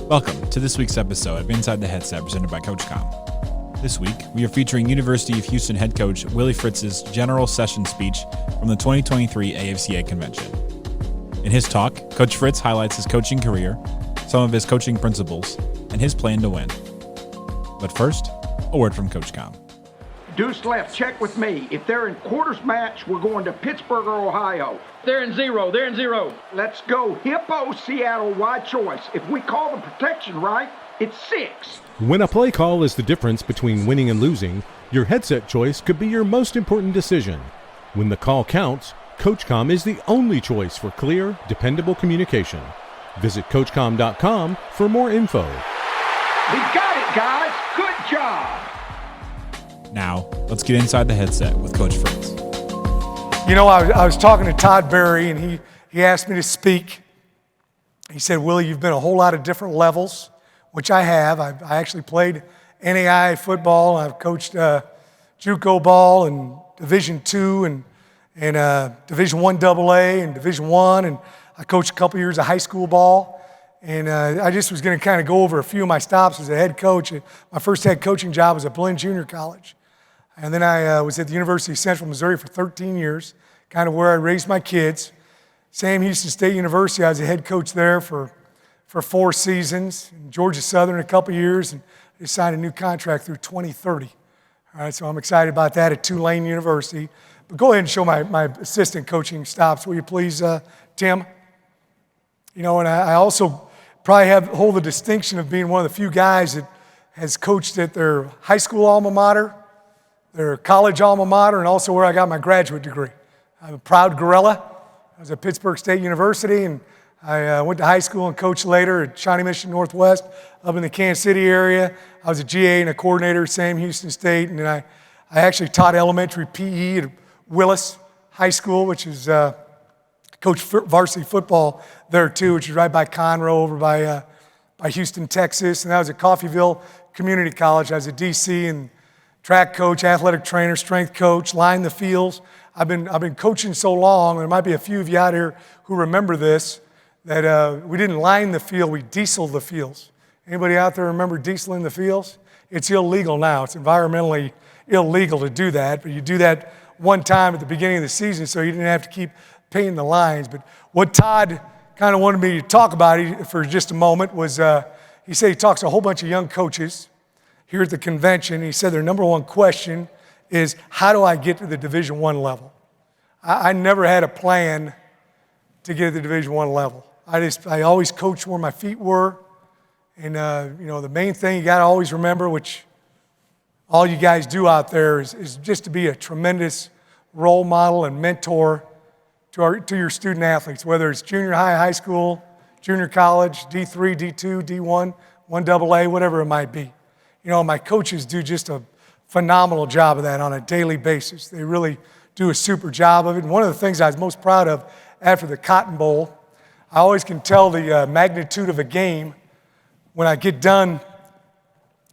Welcome to this week's episode of Inside the Headset presented by CoachComm. This week, we are featuring University of Houston head coach Willie Fritz's general session speech from the 2023 AFCA Convention. In his talk, Coach Fritz highlights his coaching career, some of his coaching principles, and his plan to win. But first, a word from CoachComm. Deuce left, check with me. If they're in quarters match, we're going to Pittsburgh or Ohio. They're in zero. Let's go Hippo, Seattle, wide choice. If we call the protection right, it's 6. When a play call is the difference between winning and losing, your headset choice could be your most important decision. When the call counts, CoachComm is the only choice for clear, dependable communication. Visit CoachComm.com for more info. We got it, guys. Good job. Now, let's get inside the headset with Coach Fritz. You know, I was talking to Todd Berry, and he asked me to speak. He said, Willie, you've been a whole lot of different levels, which I have. I actually played NAIA football. I've coached JUCO ball and Division II and Division I AA and Division I, and I coached a couple years of high school ball. And I just was going to kind of go over a few of my stops as a head coach. My first head coaching job was at Blinn Junior College. And then I was at the University of Central Missouri for 13 years, kind of where I raised my kids. Sam Houston State University, I was a head coach there for 4 seasons. And Georgia Southern a couple years, and they signed a new contract through 2030. All right, so I'm excited about that at Tulane University. But go ahead and show my assistant coaching stops, will you please, Tim? You know, and I also probably hold the distinction of being one of the few guys that has coached at their high school alma mater, their college alma mater, and also where I got my graduate degree. I'm a proud gorilla. I was at Pittsburgh State University, and I went to high school and coached later at Shawnee Mission Northwest up in the Kansas City area. I was a GA and a coordinator at Sam Houston State, and then I actually taught elementary PE at Willis High School, which is coached varsity football there too, which is right by Conroe over by Houston, Texas. And I was at Coffeyville Community College. I was a DC and track coach, athletic trainer, strength coach, lined the fields. I've been coaching so long, there might be a few of you out here who remember this, that we didn't line the field, we dieseled the fields. Anybody out there remember dieseling the fields? It's illegal now. It's environmentally illegal to do that, but you do that one time at the beginning of the season so you didn't have to keep painting the lines. But what Todd kind of wanted me to talk about for just a moment was he said he talks to a whole bunch of young coaches here at the convention. He said their number one question is, how do I get to the Division I level? I never had a plan to get to the Division I level. I always coached where my feet were. And you know, the main thing you got to always remember, which all you guys do out there, is just to be a tremendous role model and mentor to your student athletes, whether it's junior high, high school, junior college, D3, D2, D1, 1AA, whatever it might be. You know, my coaches do just a phenomenal job of that on a daily basis. They really do a super job of it. And one of the things I was most proud of after the Cotton Bowl, I always can tell the magnitude of a game when I get done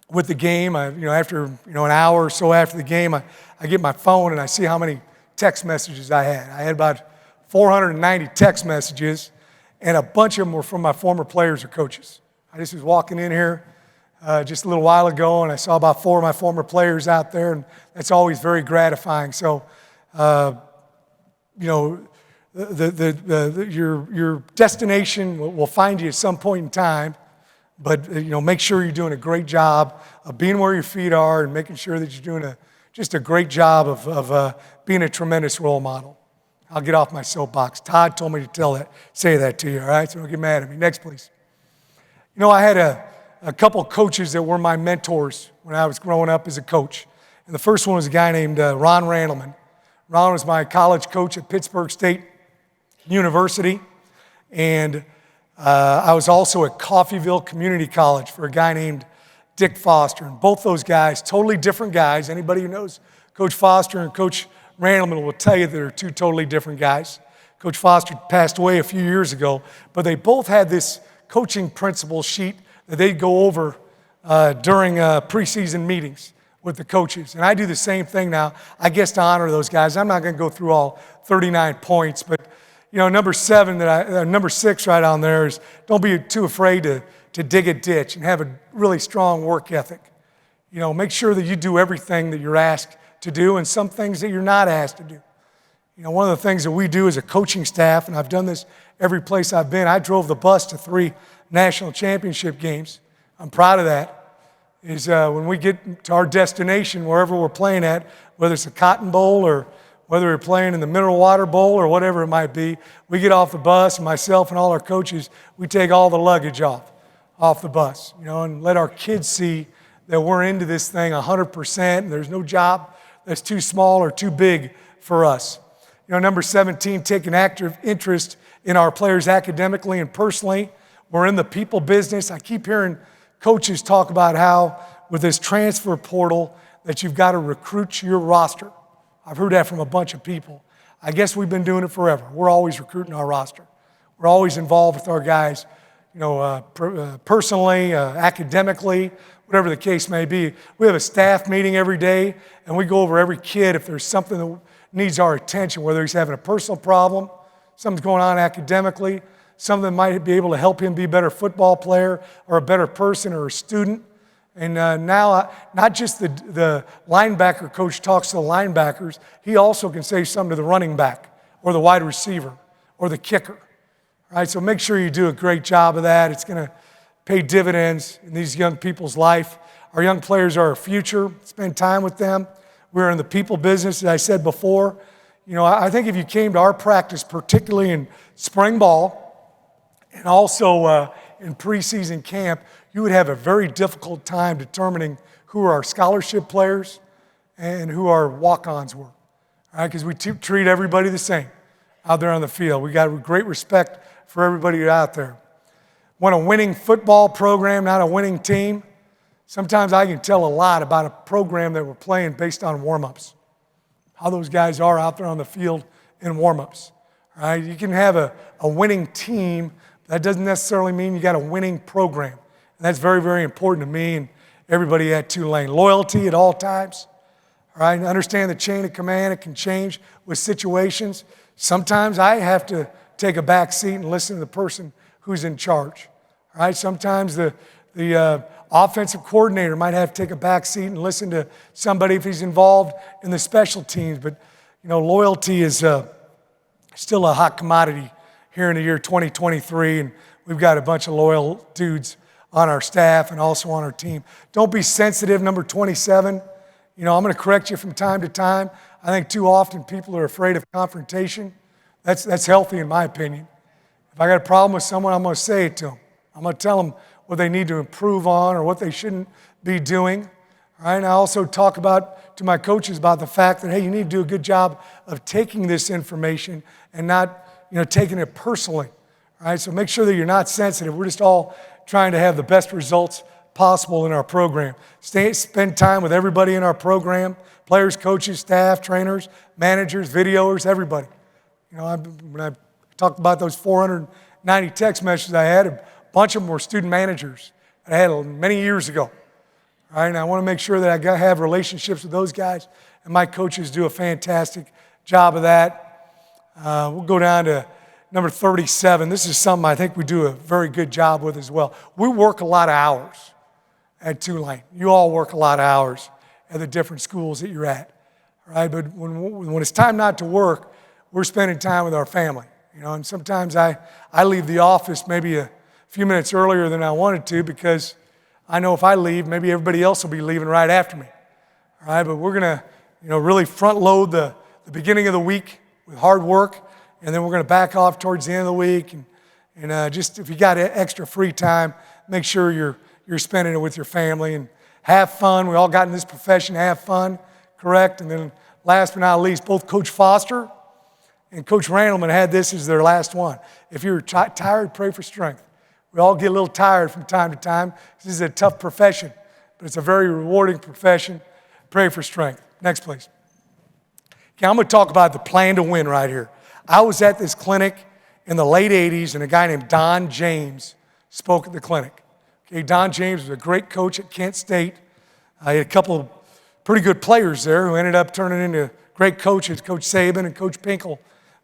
with the game. After an hour or so after the game, I get my phone and I see how many text messages I had. I had about 490 text messages, and a bunch of them were from my former players or coaches. I just was walking in here just a little while ago, and I saw about 4 of my former players out there, and that's always very gratifying. So, your destination will find you at some point in time, but make sure you're doing a great job of being where your feet are and making sure that you're doing just a great job of being a tremendous role model. I'll get off my soapbox. Todd told me to say that to you, all right? So don't get mad at me. Next, please. You know, I had a couple coaches that were my mentors when I was growing up as a coach. And the first one was a guy named Ron Randleman. Ron was my college coach at Pittsburgh State University. And I was also at Coffeyville Community College for a guy named Dick Foster. And both those guys, totally different guys. Anybody who knows Coach Foster and Coach Randleman will tell you they're 2 totally different guys. Coach Foster passed away a few years ago, but they both had this coaching principle sheet that they'd go over during preseason meetings with the coaches. And I do the same thing now. I guess to honor those guys. I'm not going to go through all 39 points, but number 6 right on there is don't be too afraid to to dig a ditch and have a really strong work ethic. You know, make sure that you do everything that you're asked to do and some things that you're not asked to do. You know, one of the things that we do as a coaching staff, and I've done this every place I've been, I drove the bus to 3 national championship games. I'm proud of that. Is when we get to our destination, wherever we're playing at, whether it's a Cotton Bowl or whether we're playing in the Mineral Water Bowl or whatever it might be, we get off the bus, and myself and all our coaches, we take all the luggage off the bus, you know, and let our kids see that we're into this thing 100%, and there's no job that's too small or too big for us. You know, number 17, take an active interest in our players academically and personally. We're in the people business. I keep hearing coaches talk about how with this transfer portal that you've got to recruit your roster. I've heard that from a bunch of people. I guess we've been doing it forever. We're always recruiting our roster. We're always involved with our guys, you know, personally, academically, whatever the case may be. We have a staff meeting every day, and we go over every kid if there's something that needs our attention, whether he's having a personal problem, something's going on academically, something that might be able to help him be a better football player or a better person or a student. And now, not just the linebacker coach talks to the linebackers, he also can say something to the running back or the wide receiver or the kicker. All right, so make sure you do a great job of that. It's going to pay dividends in these young people's life. Our young players are our future. Spend time with them. We're in the people business, as I said before. You know, I think if you came to our practice, particularly in spring ball and also in preseason camp, you would have a very difficult time determining who are our scholarship players and who our walk-ons were. All right, because we treat everybody the same out there on the field. We got great respect for everybody out there. Want a winning football program, not a winning team? Sometimes I can tell a lot about a program that we're playing based on warm-ups, how those guys are out there on the field in warm-ups. All right, you can have a winning team, but that doesn't necessarily mean you got a winning program. And that's very, very important to me and everybody at Tulane. Loyalty at all times. All right, and understand the chain of command. It can change with situations. Sometimes I have to take a back seat and listen to the person who's in charge. All right, sometimes the offensive coordinator might have to take a back seat and listen to somebody if he's involved in the special teams. But, you know, loyalty is still a hot commodity here in the year 2023, and we've got a bunch of loyal dudes on our staff and also on our team. Don't be sensitive, number 27. You know, I'm going to correct you from time to time. I think too often people are afraid of confrontation. That's healthy in my opinion. If I got a problem with someone, I'm going to say it to them. I'm going to tell them what they need to improve on or what they shouldn't be doing. All right, and I also talk to my coaches about the fact that, hey, you need to do a good job of taking this information and not, you know, taking it personally. All right, so make sure that you're not sensitive. We're just all trying to have the best results possible in our program. Spend time with everybody in our program, players, coaches, staff, trainers, managers, videoers, everybody. You know, when I talked about those 490 text messages I had, a bunch of them were student managers that I had many years ago. All right, and I want to make sure that I have relationships with those guys, and my coaches do a fantastic job of that. We'll go down to number 37. This is something I think we do a very good job with as well. We work a lot of hours at Tulane. You all work a lot of hours at the different schools that you're at. All right, but when it's time not to work, we're spending time with our family. You know, and sometimes I leave the office maybe a few minutes earlier than I wanted to because I know if I leave, maybe everybody else will be leaving right after me. All right, but we're going to, you know, really front load the beginning of the week with hard work, and then we're going to back off towards the end of the week. And just if you got extra free time, make sure you're spending it with your family and have fun. We all got in this profession to have fun, correct? And then last but not least, both Coach Foster and Coach Randleman had this as their last one. If you're tired, pray for strength. We all get a little tired from time to time. This is a tough profession, but it's a very rewarding profession. Pray for strength. Next, please. Okay, I'm going to talk about the plan to win right here. I was at this clinic in the late 80s, and a guy named Don James spoke at the clinic. Okay, Don James was a great coach at Kent State. I had a couple of pretty good players there who ended up turning into great coaches, Coach Saban and Coach Pinkel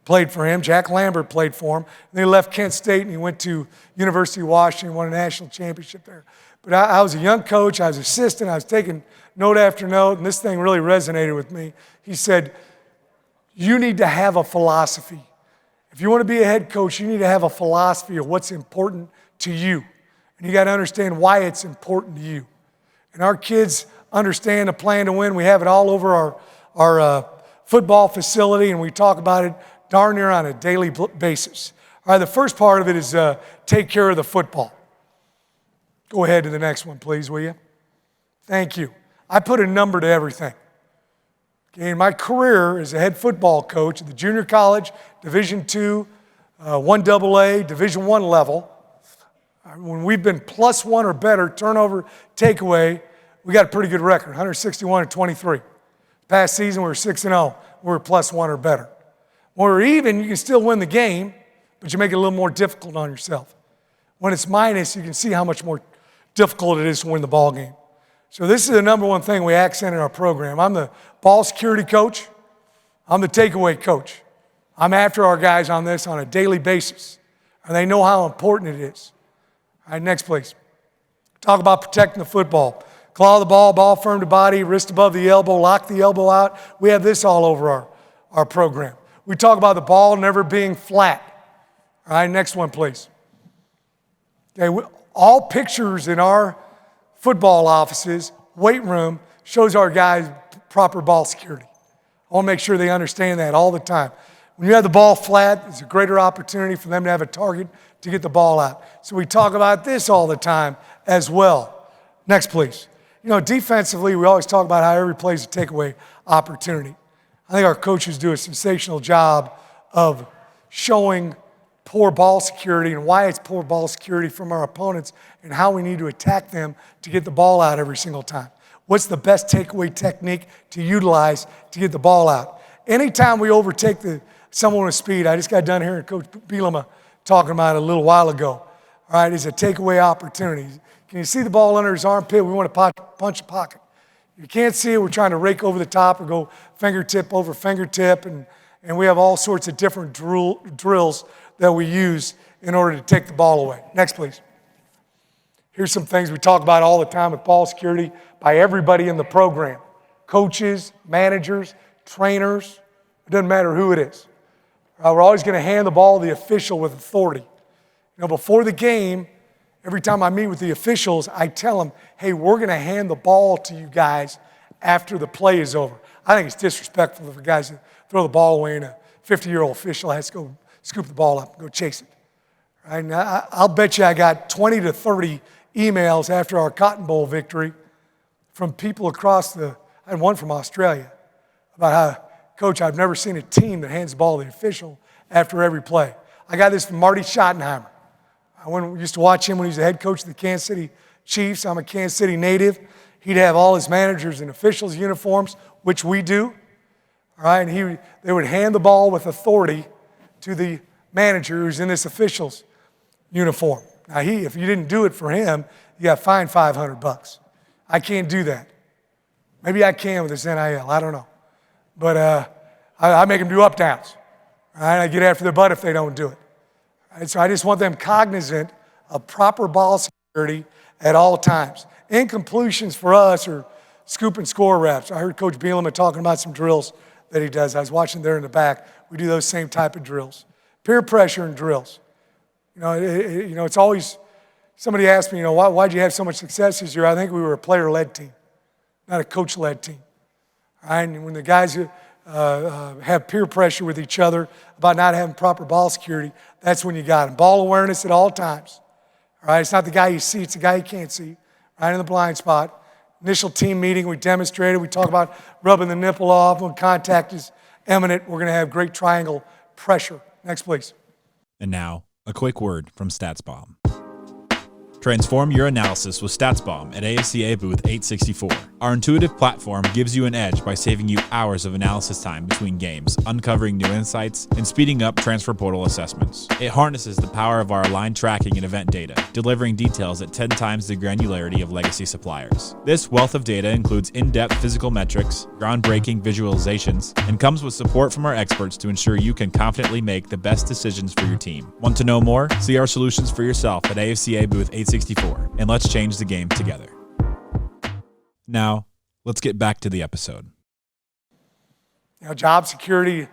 played for him. Jack Lambert played for him. And then he left Kent State and he went to University of Washington, won a national championship there. But I was a young coach. I was assistant. I was taking note after note, and this thing really resonated with me. He said, you need to have a philosophy. If you want to be a head coach, you need to have a philosophy of what's important to you. And you got to understand why it's important to you. And our kids understand the plan to win. We have it all over our football facility, and we talk about it darn near on a daily basis. All right, the first part of it is take care of the football. Go ahead to the next one, please, will you? Thank you. I put a number to everything. Okay, in my career as a head football coach at the junior college, Division II, 1AA, Division I level, when we've been +1 or better, turnover, takeaway, we got a pretty good record, 161-23. Past season, we were 6-0. We were +1 or better. When we're even, you can still win the game, but you make it a little more difficult on yourself. When it's minus, you can see how much more difficult it is to win the ball game. So this is the number one thing we accent in our program. I'm the ball security coach. I'm the takeaway coach. I'm after our guys on this on a daily basis, and they know how important it is. All right, next please. Talk about protecting the football. Claw the ball, ball firm to body, wrist above the elbow, lock the elbow out. We have this all over our program. We talk about the ball never being flat. All right, next one please. Okay, all pictures in our football offices, weight room, shows our guys proper ball security. I want to make sure they understand that all the time. When you have the ball flat, it's a greater opportunity for them to have a target to get the ball out. So we talk about this all the time as well. Next, please. You know, defensively, we always talk about how every play is a takeaway opportunity. I think our coaches do a sensational job of showing poor ball security and why it's poor ball security from our opponents and how we need to attack them to get the ball out every single time. What's the best takeaway technique to utilize to get the ball out? Anytime we overtake someone with speed, I just got done hearing Coach Bielema talking about it a little while ago, all right, is a takeaway opportunity. Can you see the ball under his armpit? We want to punch a pocket. You can't see it, we're trying to rake over the top or go fingertip over fingertip, and we have all sorts of different drills that we use in order to take the ball away. Next, please. Here's some things we talk about all the time with ball security by everybody in the program. Coaches, managers, trainers, it doesn't matter who it is. We're always going to hand the ball to the official with authority. You know, before the game, every time I meet with the officials, I tell them, hey, we're going to hand the ball to you guys after the play is over. I think it's disrespectful for guys to throw the ball away and a 50-year-old official has to go scoop the ball up and go chase it. Right? And I'll bet you I got 20 to 30 emails after our Cotton Bowl victory from people across I had one from Australia about how, Coach, I've never seen a team that hands the ball to the official after every play. I got this from Marty Schottenheimer. I used to watch him when he was the head coach of the Kansas City Chiefs. I'm a Kansas City native. He'd have all his managers in officials' uniforms, which we do. All right, and they would hand the ball with authority to the manager who's in this official's uniform. Now, if you didn't do it for him, you got fined $500. I can't do that. Maybe I can with this NIL. I don't know. But I make them do up downs. All right, I get after their butt if they don't do it. All right, so I just want them cognizant of proper ball security at all times. Incompletions for us are scoop and score reps. I heard Coach Bielema talking about some drills that he does. I was watching there in the back. We do those same type of drills. Peer pressure and drills. You know, it's always, somebody asked me, why'd you have so much success this year? I think we were a player-led team, not a coach-led team. All right, and when the guys have peer pressure with each other about not having proper ball security, that's when you got them. Ball awareness at all times. All right, it's not the guy you see, it's the guy you can't see, right in the blind spot. Initial team meeting, we demonstrated, we talk about rubbing the nipple off. When contact is imminent, we're going to have great triangle pressure. Next, please. And now, a quick word from StatsBomb. Transform your analysis with StatsBomb at AFCA booth 864. Our intuitive platform gives you an edge by saving you hours of analysis time between games, uncovering new insights, and speeding up transfer portal assessments. It harnesses the power of our aligned tracking and event data, delivering details at 10 times the granularity of legacy suppliers. This wealth of data includes in-depth physical metrics, groundbreaking visualizations, and comes with support from our experts to ensure you can confidently make the best decisions for your team. Want to know more? See our solutions for yourself at AFCA booth 864, and let's change the game together. Now, let's get back to the episode. Job security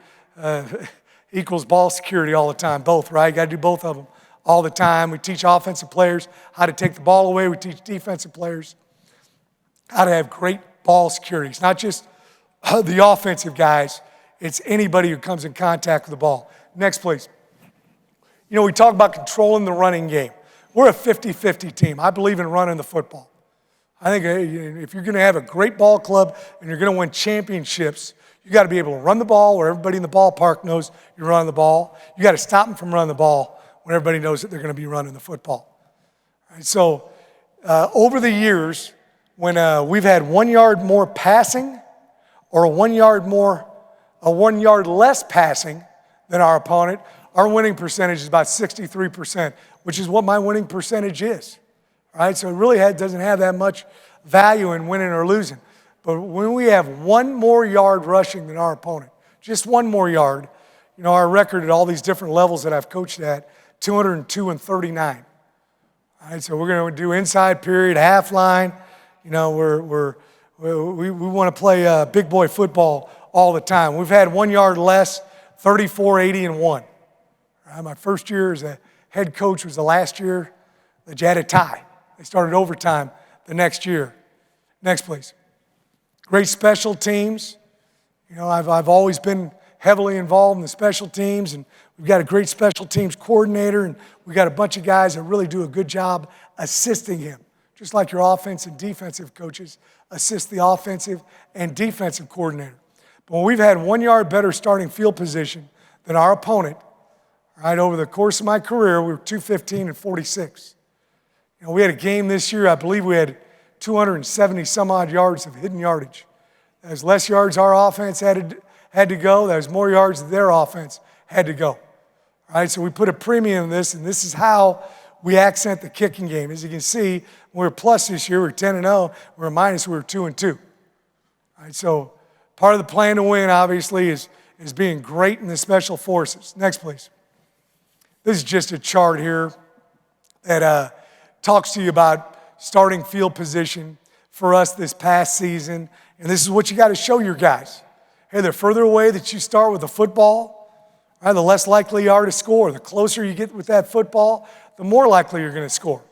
equals ball security all the time, both, right? You got to do both of them all the time. We teach offensive players how to take the ball away. We teach defensive players how to have great ball security. It's not just the offensive guys. It's anybody who comes in contact with the ball. Next, please. We talk about controlling the running game. We're a 50-50 team. I believe in running the football. I think if you're going to have a great ball club and you're going to win championships, you got to be able to run the ball where everybody in the ballpark knows you're running the ball. You got to stop them from running the ball when everybody knows that they're going to be running the football. Right, so over the years, when we've had 1 yard more passing or a 1 yard less passing than our opponent, our winning percentage is about 63%, which is what my winning percentage is. Right? So it really doesn't have that much value in winning or losing. But when we have 1 more yard rushing than our opponent, just 1 more yard, our record at all these different levels that I've coached at, 202-39. All right, so we're going to do inside period, half line. We want to play big boy football all the time. We've had 1 yard less, 34-80-1. Right, my first year as a head coach was the last year that you had a tie. They started overtime the next year. Next, please. Great special teams. I've always been heavily involved in the special teams, and we've got a great special teams coordinator, and we've got a bunch of guys that really do a good job assisting him, just like your offensive and defensive coaches assist the offensive and defensive coordinator. But when we've had 1 yard better starting field position than our opponent, right, over the course of my career, we were 215-46. We had a game this year, I believe we had 270 some odd yards of hidden yardage. That was less yards our offense had to go. That was more yards their offense had to go. All right, so we put a premium in this, and this is how we accent the kicking game. As you can see, we're plus this year, we're 10-0. We're minus, we're 2-2. All right, so part of the plan to win, obviously, is being great in the special forces. Next, please. This is just a chart here that talks to you about starting field position for us this past season. And this is what you got to show your guys. Hey, the further away that you start with the football, right, the less likely you are to score. The closer you get with that football, the more likely you're going to score.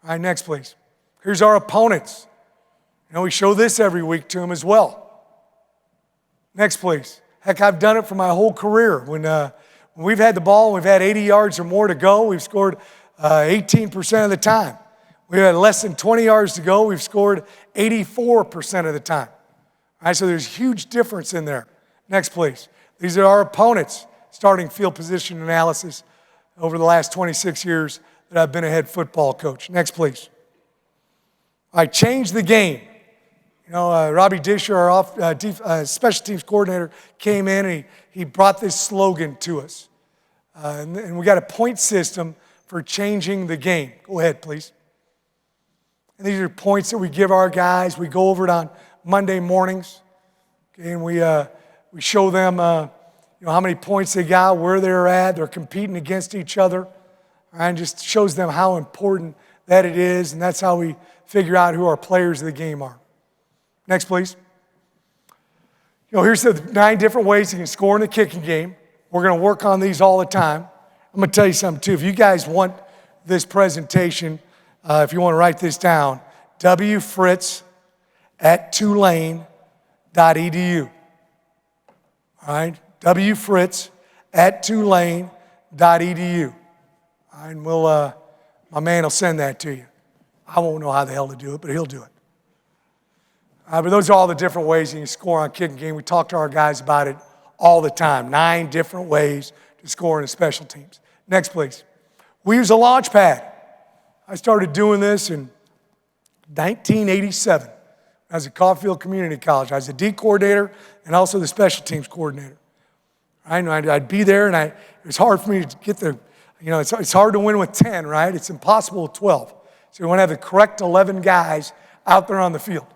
All right, next, please. Here's our opponents. We show this every week to them as well. Next, please. Heck, I've done it for my whole career. When we've had the ball, we've had 80 yards or more to go, we've scored 18% of the time. We had less than 20 yards to go, we've scored 84% of the time. All right, so there's huge difference in there. Next, please. These are our opponents' starting field position analysis over the last 26 years that I've been a head football coach. Next, please. I changed the game. Robbie Disher, our special teams coordinator, came in and he brought this slogan to us. And we got a point system for changing the game. Go ahead, please. And these are points that we give our guys. We go over it on Monday mornings. Okay, and we show them how many points they got, where they're at. They're competing against each other. And just shows them how important that it is. And that's how we figure out who our players of the game are. Next, please. Here's the 9 different ways you can score in the kicking game. We're going to work on these all the time. I'm going to tell you something, too. If you guys want this presentation, if you want to write this down, wfritz@tulane.edu. All right? wfritz@tulane.edu. All right, and my man will send that to you. I won't know how the hell to do it, but he'll do it. But those are all the different ways you can score on kicking game. We talk to our guys about it all the time. 9 different ways to score in the special teams. Next, please. We use a launch pad. I started doing this in 1987. I was at Caulfield Community College. I was the D coordinator and also the special teams coordinator. I'd be there, and it was hard for me to get the, it's hard to win with 10, right? It's impossible with 12. So we want to have the correct 11 guys out there on the field.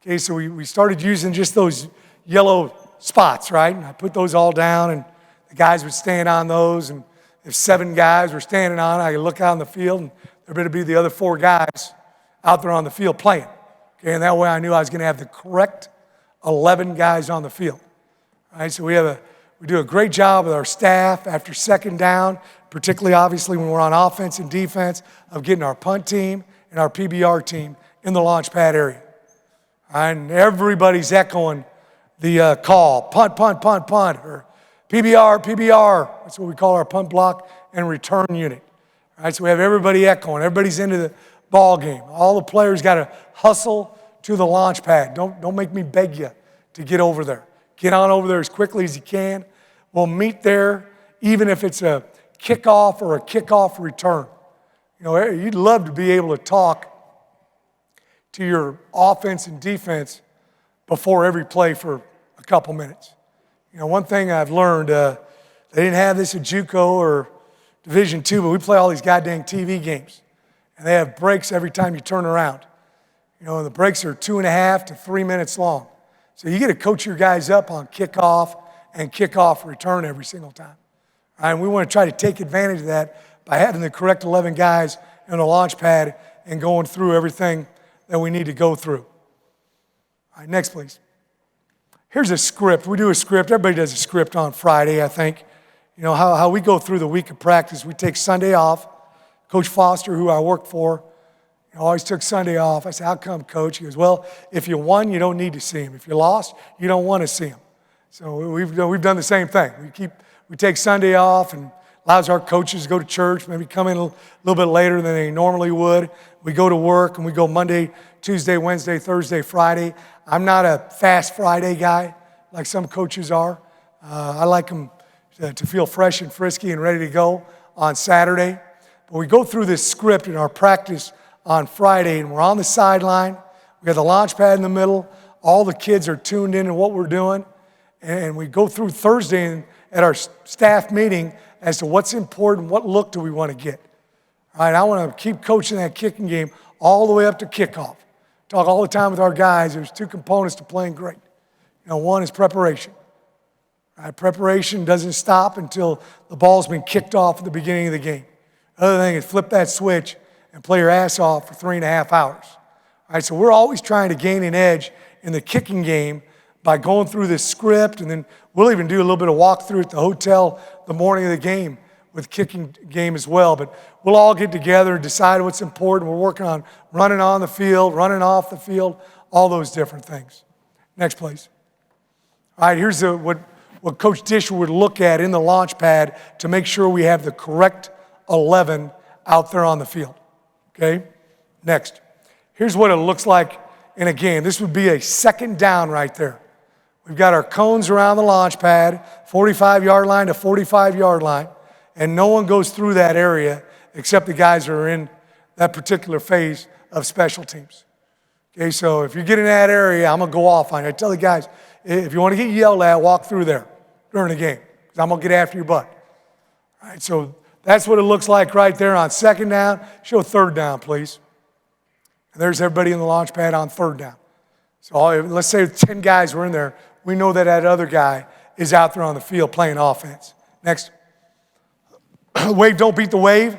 Okay, so we started using just those yellow spots, right? And I put those all down, and the guys would stand on those, and if 7 guys were standing on it, I could look out on the field, and there better be the other 4 guys out there on the field playing. Okay, and that way I knew I was going to have the correct 11 guys on the field. All right, so we do a great job with our staff after second down, particularly obviously when we're on offense and defense, of getting our punt team and our PBR team in the launch pad area. All right, and everybody's echoing the call, punt, punt, punt, punt, or PBR, PBR. That's what we call our punt block and return unit. All right, so we have everybody echoing. Everybody's into the ball game. All the players got to hustle to the launch pad. Don't make me beg you to get over there. Get on over there as quickly as you can. We'll meet there, even if it's a kickoff or a kickoff return. You'd love to be able to talk to your offense and defense before every play for a couple minutes. One thing I've learned, they didn't have this at JUCO or Division II, but we play all these goddamn TV games. And they have breaks every time you turn around. And the breaks are 2.5 to 3 minutes long. So you get to coach your guys up on kickoff and kickoff return every single time. All right, and we want to try to take advantage of that by having the correct 11 guys in the launch pad and going through everything that we need to go through. All right, next, please. Here's a script. We do a script. Everybody does a script on Friday, I think. How we go through the week of practice. We take Sunday off. Coach Foster, who I worked for, always took Sunday off. I said, how come, Coach? He goes, well, if you won, you don't need to see him. If you lost, you don't want to see him. So we've done the same thing. We take Sunday off and allows our coaches to go to church, maybe come in a little bit later than they normally would. We go to work, and we go Monday, Tuesday, Wednesday, Thursday, Friday. I'm not a fast Friday guy like some coaches are. I like them to feel fresh and frisky and ready to go on Saturday. But we go through this script in our practice on Friday, and we're on the sideline. We got the launch pad in the middle. All the kids are tuned in to what we're doing. And we go through Thursday at our staff meeting as to what's important, what look do we want to get. All right, I want to keep coaching that kicking game all the way up to kickoff. Talk all the time with our guys. There's 2 components to playing great. One is preparation. All right, preparation doesn't stop until the ball's been kicked off at the beginning of the game. The other thing is flip that switch and play your ass off for 3.5 hours. All right, so we're always trying to gain an edge in the kicking game by going through this script, and then we'll even do a little bit of walkthrough at the hotel the morning of the game with kicking game as well. But we'll all get together and decide what's important. We're working on running on the field, running off the field, all those different things. Next, please. All right, here's what Coach Disher would look at in the launch pad to make sure we have the correct 11 out there on the field. Okay? Next. Here's what it looks like in a game. This would be a second down right there. We've got our cones around the launch pad, 45-yard line to 45-yard line, and no one goes through that area except the guys who are in that particular phase of special teams. Okay, so if you get in that area, I'm going to go off on you. I tell the guys, if you want to get yelled at, walk through there during the game, because I'm going to get after your butt. All right, so that's what it looks like right there on second down. Show third down, please. And there's everybody in the launch pad on third down. So let's say 10 guys were in there. We know that other guy is out there on the field playing offense. Next. Wave, don't beat the wave.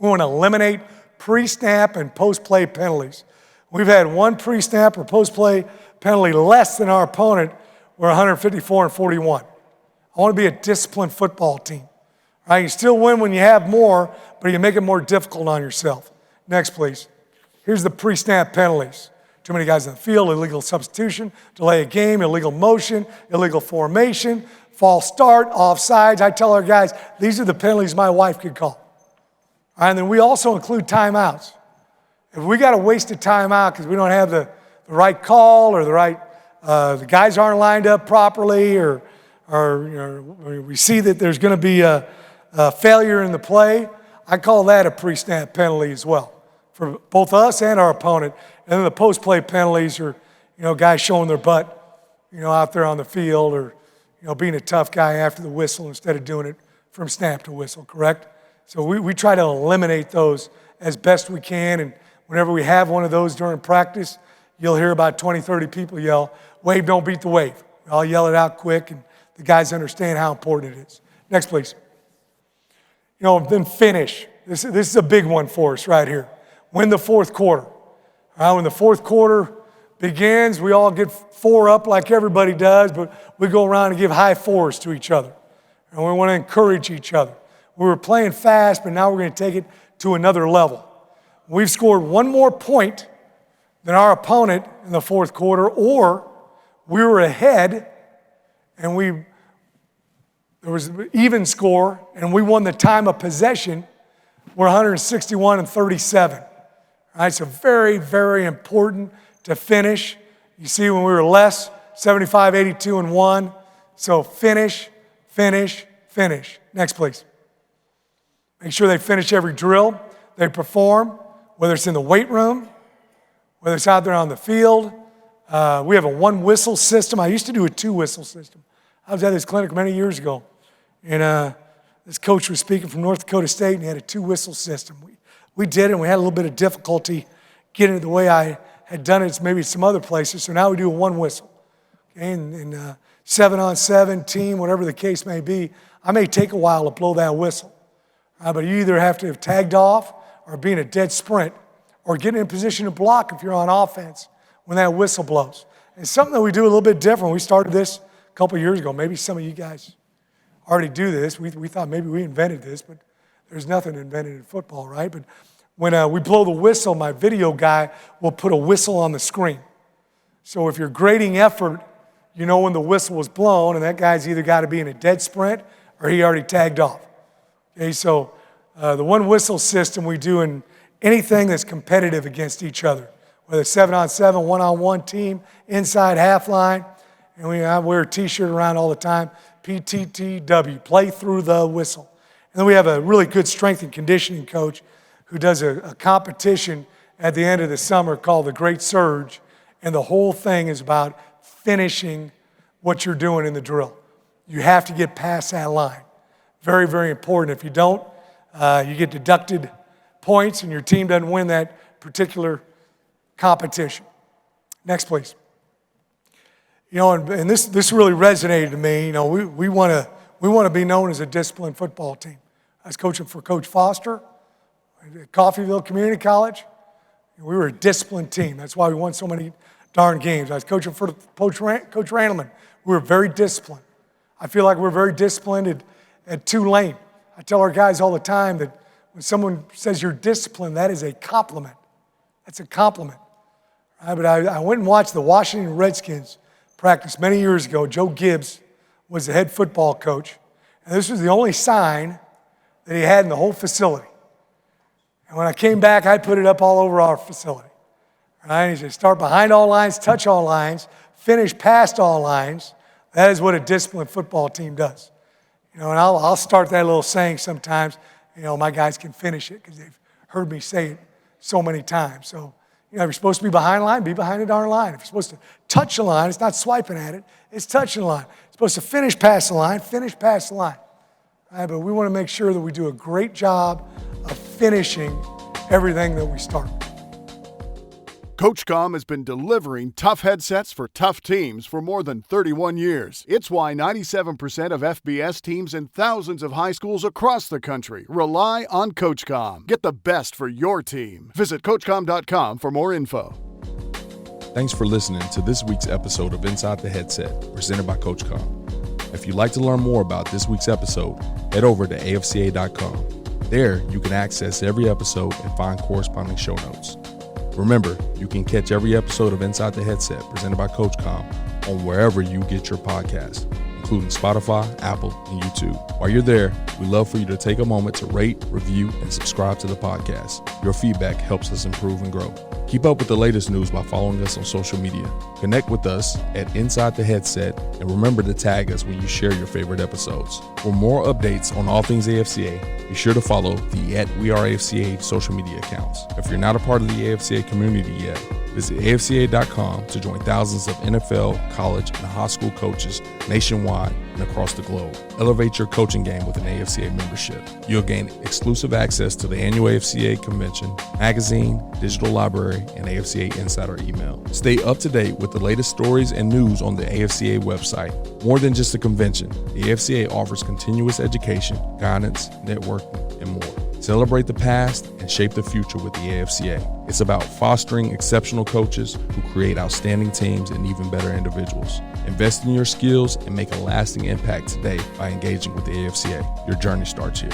We want to eliminate pre-snap and post-play penalties. We've had one pre-snap or post-play penalty less than our opponent. We're 154-41. I want to be a disciplined football team. All right, you still win when you have more, but you make it more difficult on yourself. Next, please. Here's the pre-snap penalties. Too many guys in the field, illegal substitution, delay a game, illegal motion, illegal formation, false start, offsides. I tell our guys, these are the penalties my wife could call. All right, and then we also include timeouts. If we got to waste a timeout because we don't have the right call or the guys aren't lined up properly or we see that there's going to be a failure in the play, I call that a pre-snap penalty as well for both us and our opponent. And then the post-play penalties are, guys showing their butt, out there on the field, or, being a tough guy after the whistle instead of doing it from snap to whistle, correct? So we try to eliminate those as best we can, and whenever we have one of those during practice, you'll hear about 20, 30 people yell, "Wave, don't beat the wave." I'll yell it out quick, and the guys understand how important it is. Next, please. Then finish. This is a big one for us right here. Win the fourth quarter. All right, when the fourth quarter begins, we all get 4 up like everybody does, but we go around and give high 4s to each other. And we want to encourage each other. We were playing fast, but now we're going to take it to another level. We've scored 1 more point than our opponent in the fourth quarter, or we were ahead and there was an even score and we won the time of possession. We're 161-37. All right, so very, very important to finish. You see, when we were less, 75-82-1. So finish. Next, please. Make sure they finish every drill. They perform, whether it's in the weight room, whether it's out there on the field. We have a 1-whistle system. I used to do a 2-whistle system. I was at this clinic many years ago, and this coach was speaking from North Dakota State, and he had a 2-whistle system. We did it, and we had a little bit of difficulty getting it the way I had done it maybe some other places, so now we do a 1-whistle. Okay? And 7-on-7, team, whatever the case may be, I may take a while to blow that whistle. But you either have to have tagged off or be in a dead sprint or get in a position to block if you're on offense when that whistle blows. It's something that we do a little bit different. We started this a couple years ago. Maybe some of you guys already do this. We thought maybe we invented this, but there's nothing invented in football, right? But when we blow the whistle, my video guy will put a whistle on the screen. So if you're grading effort, you know when the whistle was blown, and that guy's either got to be in a dead sprint or he already tagged off. Okay, so the 1-whistle system we do in anything that's competitive against each other, whether it's 7-on-7, 1-on-1 team, inside half line, and I wear a T-shirt around all the time, PTTW, play through the whistle. And then we have a really good strength and conditioning coach who does a competition at the end of the summer called the Great Surge, and the whole thing is about finishing what you're doing in the drill. You have to get past that line. Very, very important. If you don't, you get deducted points and your team doesn't win that particular competition. Next, please. And this really resonated to me. We want to be known as a disciplined football team. I was coaching for Coach Foster at Coffeyville Community College. We were a disciplined team. That's why we won so many darn games. I was coaching for Coach Randleman. We were very disciplined. I feel like we're very disciplined at Tulane. I tell our guys all the time that when someone says you're disciplined, that is a compliment. That's a compliment. Right? But I went and watched the Washington Redskins practice many years ago. Joe Gibbs was the head football coach. And this was the only sign that he had in the whole facility. And when I came back, I put it up all over our facility. Right? He said, start behind all lines, touch all lines, finish past all lines. That is what a disciplined football team does. And I'll start that little saying sometimes, my guys can finish it because they've heard me say it so many times. So, if you're supposed to be behind the line, be behind the darn line. If you're supposed to touch the line, it's not swiping at it, it's touching the line. You're supposed to finish past the line, finish past the line. Right? But we want to make sure that we do a great job of finishing everything that we start. CoachComm has been delivering tough headsets for tough teams for more than 31 years. It's why 97% of FBS teams and thousands of high schools across the country rely on CoachComm. Get the best for your team. Visit CoachComm.com for more info. Thanks for listening to this week's episode of Inside the Headset, presented by CoachComm. If you'd like to learn more about this week's episode, head over to AFCA.com. There, you can access every episode and find corresponding show notes. Remember, you can catch every episode of Inside the Headset presented by CoachComm on wherever you get your podcasts, including Spotify, Apple, and YouTube. While you're there, we'd love for you to take a moment to rate, review, and subscribe to the podcast. Your feedback helps us improve and grow. Keep up with the latest news by following us on social media. Connect with us at Inside the Headset, and remember to tag us when you share your favorite episodes. For more updates on all things AFCA, be sure to follow the @WeAreAFCA social media accounts. If you're not a part of the AFCA community yet, visit AFCA.com to join thousands of NFL, college, and high school coaches nationwide and across the globe. Elevate your coaching game with an AFCA membership. You'll gain exclusive access to the annual AFCA Convention, magazine, digital library, and AFCA Insider email. Stay up to date with the latest stories and news on the AFCA website. More than just a convention, the AFCA offers continuous education, guidance, networking, and more. Celebrate the past and shape the future with the AFCA. It's about fostering exceptional coaches who create outstanding teams and even better individuals. Invest in your skills and make a lasting impact today by engaging with the AFCA. Your journey starts here.